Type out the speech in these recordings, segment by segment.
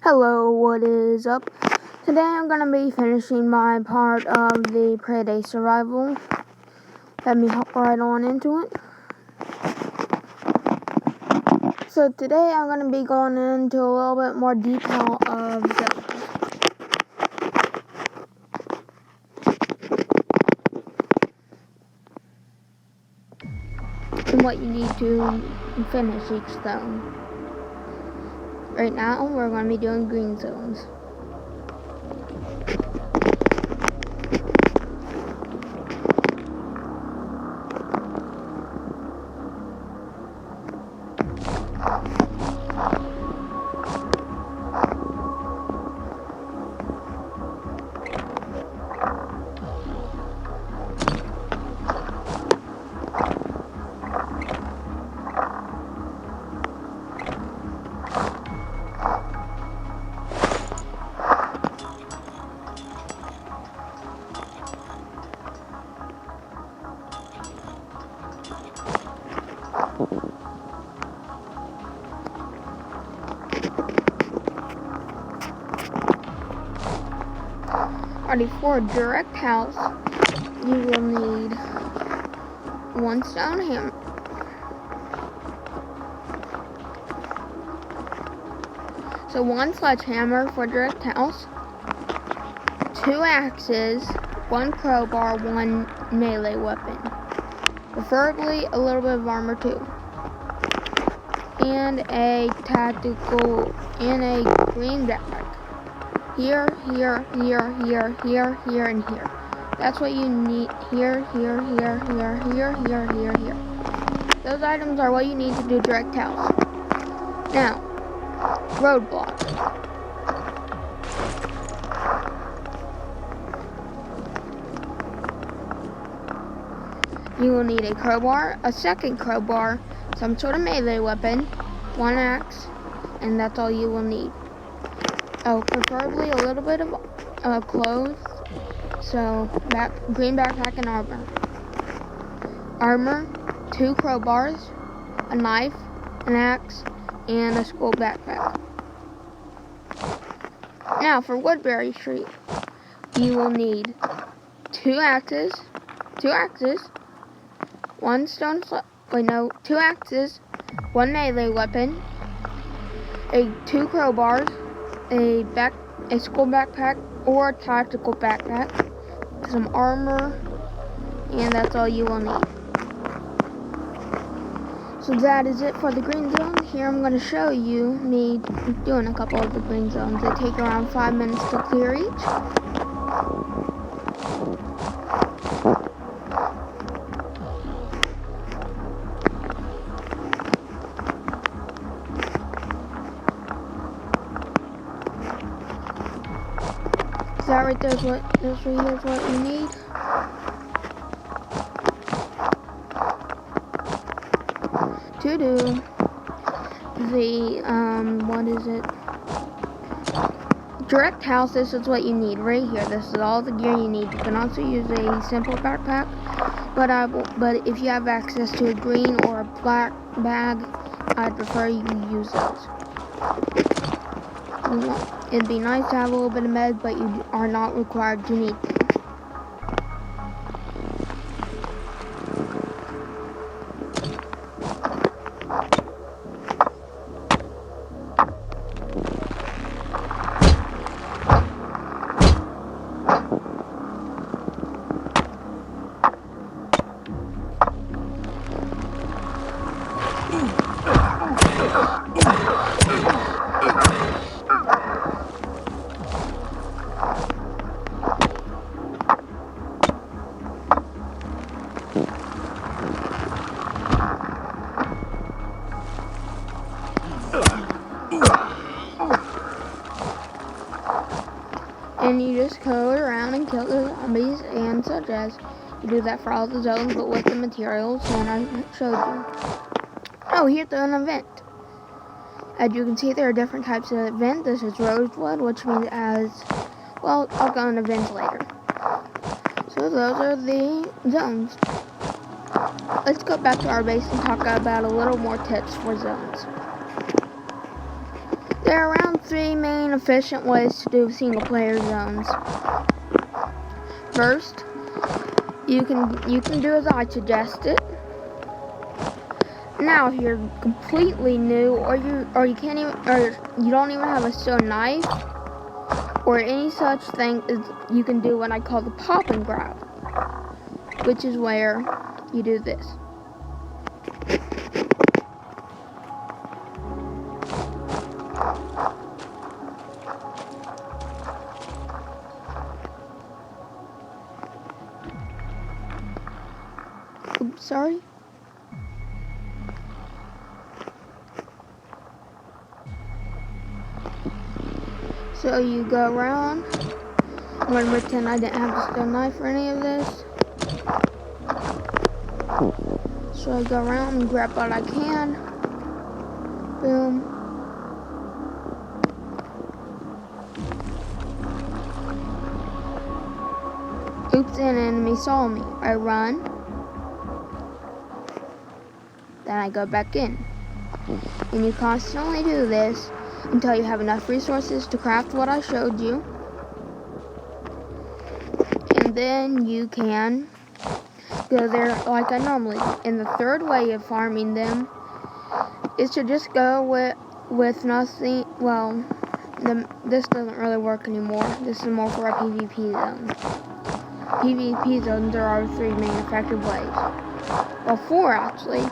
Hello, what is up? Today I'm going to be finishing my part of the Prey Day Survival. Let me hop right on into it. So today I'm going to be going into a little bit more detail of zones. And what you need to finish each zone. Right now we're going to be doing green zones. Alrighty, for a direct house, you will need one stone hammer, so one sledgehammer for direct house, 2 axes, 1 crowbar, 1 melee weapon, preferably a little bit of armor too, and a tactical, and a green backpack. Here, here, here, here, here, here, and here. That's what you need. Here, here, here, here, here, here, here, here. Those items are what you need to do direct house. Now, roadblock. You will need a crowbar, a second crowbar, some sort of melee weapon, 1 axe, and that's all you will need. Oh, preferably a little bit of clothes, so green backpack and armor. Armor, 2 crowbars, a knife, an axe, and a school backpack. Now for Woodbury Street, you will need 2 axes, 2 axes, 1 stone 2 axes, 1 melee weapon, 2 crowbars, a school backpack or a tactical backpack, some armor, and that's all you will need. So that is it for the green zone. Here I'm going to show you me doing a couple of the green zones. They take around 5 minutes to clear each. That right there is what this right here is what you need. To do the direct house, this is what you need right here. This is all the gear you need. You can also use a simple backpack, but if you have access to a green or a black bag, I'd prefer you use those. It'd be nice to have a little bit of meds, but you are not required to need them. And you just go around and kill the zombies, and such as you do that for all the zones, but with the materials that I showed you. Oh, here's an event. As you can see, there are different types of events. This is Rosewood, which means well, I'll go on events later. So those are the zones. Let's go back to our base and talk about a little more tips for zones. There are around three main efficient ways to do single player zones. First, you can do as I suggested. Now, if you're completely new, or you can't even, or you don't even have a stone knife, or any such thing, is you can do what I call the pop and grab, which is where you do this. Oops, sorry. So you go around. I'm going to pretend I didn't have the stone knife or any of this. So I go around and grab what I can. Boom. Oops, an enemy saw me. I run. Then I go back in. And you constantly do this until you have enough resources to craft what I showed you. And then you can go there like I normally do. And the third way of farming them is to just go with nothing. Well, this doesn't really work anymore. This is more for our PvP zones. PvP zones are our three main effective ways. Well, four actually.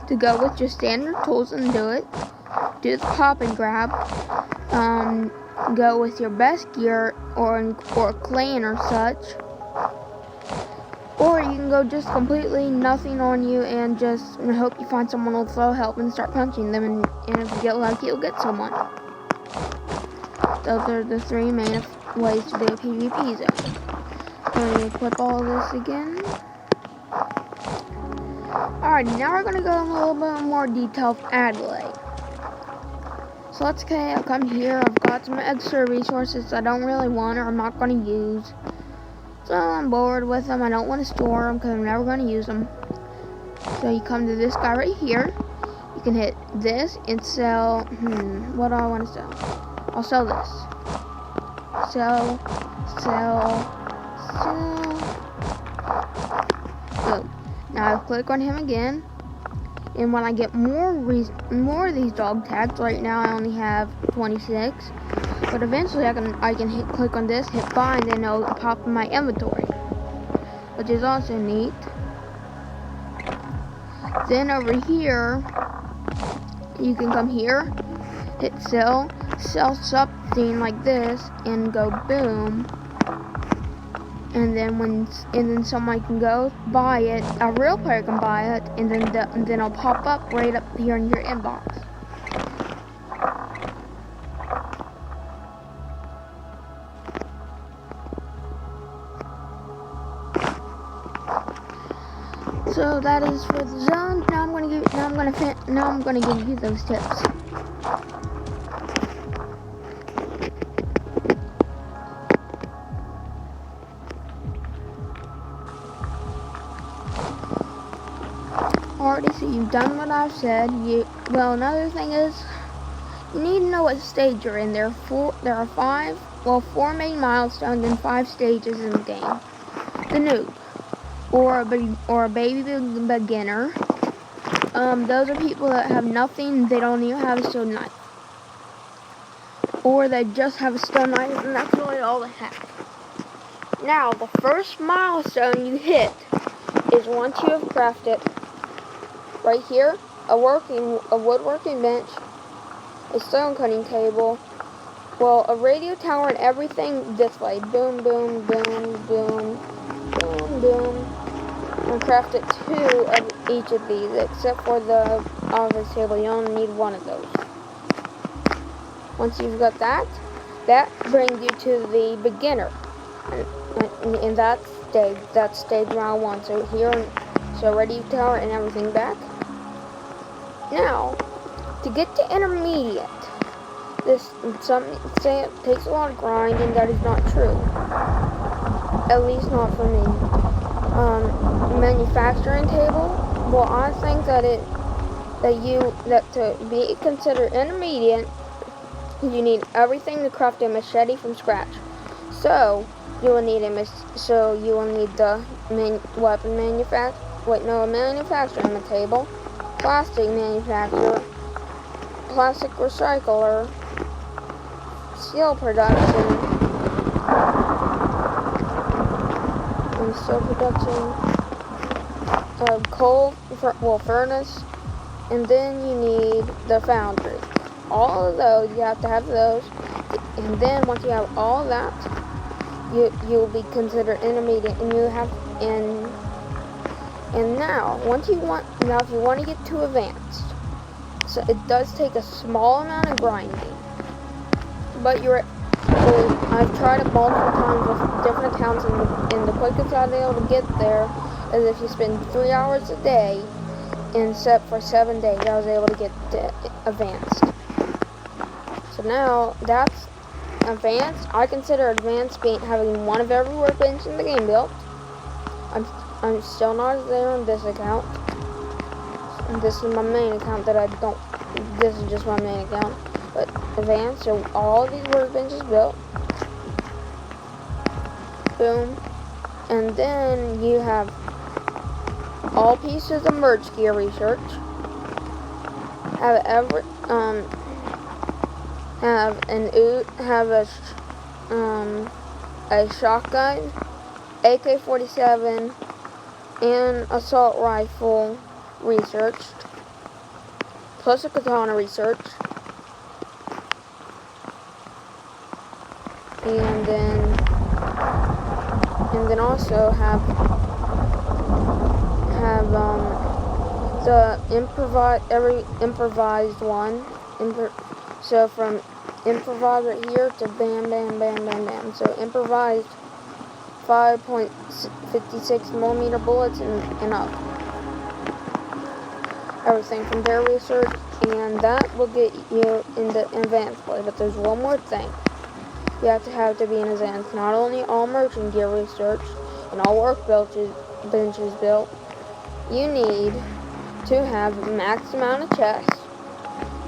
To go with just standard tools and do it. Do the pop and grab. Go with your best gear or clan or such. Or you can go just completely nothing on you and just hope you find someone who will throw help and start punching them, and if you get lucky, you'll get someone. Those are the three main ways to do a PvP zone. Let me equip all of this again. Alright, now we're going to go in a little bit more detail of Adelaide. So let's say I come here, I've got some extra resources I don't really want or I'm not going to use. So I'm bored with them, I don't want to store them because I'm never going to use them. So you come to this guy right here. You can hit this and sell, what do I want to sell? I'll sell this. Sell. Boom. Now I click on him again. And when I get more of these dog tags, right now I only have 26, but eventually I can click on this, hit bind, and it'll pop in my inventory, which is also neat. Then over here, you can come here, hit sell something like this, and go boom. And then someone can go buy it, a real player can buy it, and then it'll pop up right up here in your inbox. So that is for the zones. Now I'm gonna give you those tips. Alrighty, so you've done what I've said. Well, another thing is, you need to know what stage you're in. There are four main milestones and 5 stages in the game. The noob, or a baby beginner. Those are people that have nothing. They don't even have a stone knife, or they just have a stone knife, and that's really all they have. Now, the first milestone you hit is once you have crafted. Right here, a woodworking bench, a stone cutting table, well, a radio tower and everything this way. Boom, boom, boom, boom, boom, boom. And crafted 2 of each of these, except for the office table. You only need 1 of those. Once you've got that brings you to the beginner. And that's stage round 1. So here, radio tower and everything back. Now, to get to intermediate, some say it takes a lot of grinding. That is not true. At least not for me. Manufacturing table. Well, I think that to be considered intermediate, you need everything to craft a machete from scratch. So you will need the weapon manufacturer, table, plastic manufacturer, plastic recycler, steel production, coal furnace, and then you need the foundry. All of those, you have to have those, and then once you have all that, you will be considered intermediate, and now if you want to get to advanced, so it does take a small amount of grinding, but I've tried it multiple times with different accounts, and the quickest I've been able to get there is if you spend 3 hours a day, and set for 7 days, I was able to get advanced. So now that's advanced. I consider advanced having one of every workbench in the game built. I'm still not there on this account. This is my main account this is just my main account. But advanced, so all these workbenches built. Boom. And then you have all pieces of merge gear research. Have a shotgun, AK-47, and assault rifle researched, plus a katana researched, and then also have the improvised one. So from improviser here to bam, bam, bam, bam, bam. So improvised 5.56mm bullets and up. Everything from their research, and that will get you into advanced play. But there's one more thing you have to be in advanced. Not only all merchant gear research and all workbenches built, you need to have a max amount of chests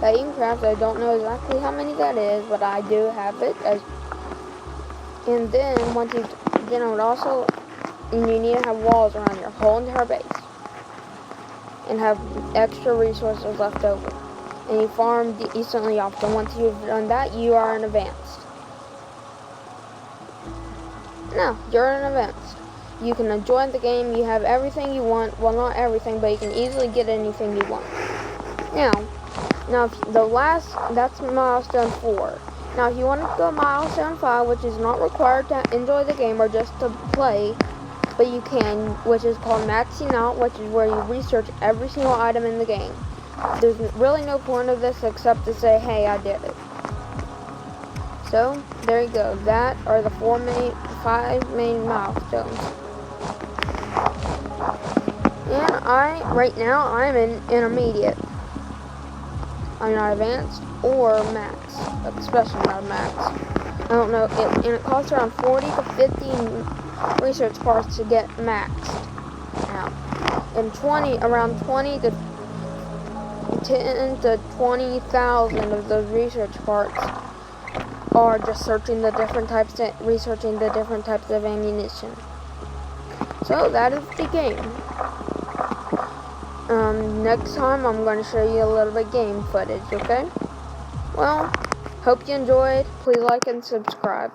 that you can craft. I don't know exactly how many that is, but I do have it. And then you need to have walls around your whole entire base and have extra resources left over. And you farm decently often. Once you've done that, you are in advanced. Now, you're in advanced. You can enjoy the game. You have everything you want. Well, not everything, but you can easily get anything you want. Now, that's milestone 4. Now, if you want to go milestone 5, which is not required to enjoy the game or just to play, but you can, which is called maxing out, which is where you research every single item in the game. There's really no point of this except to say, hey, I did it. So, there you go. That are the 5 main milestones. And right now, I'm in intermediate. I'm not advanced or max, especially not max. I don't know, and it costs around 40 to 50 research parts to get maxed. Now, and around 20 to 10 to 20,000 of those research parts are just researching the different types of ammunition. So that is the game. Next time I'm going to show you a little bit game footage, okay? Well, hope you enjoyed. Please like and subscribe.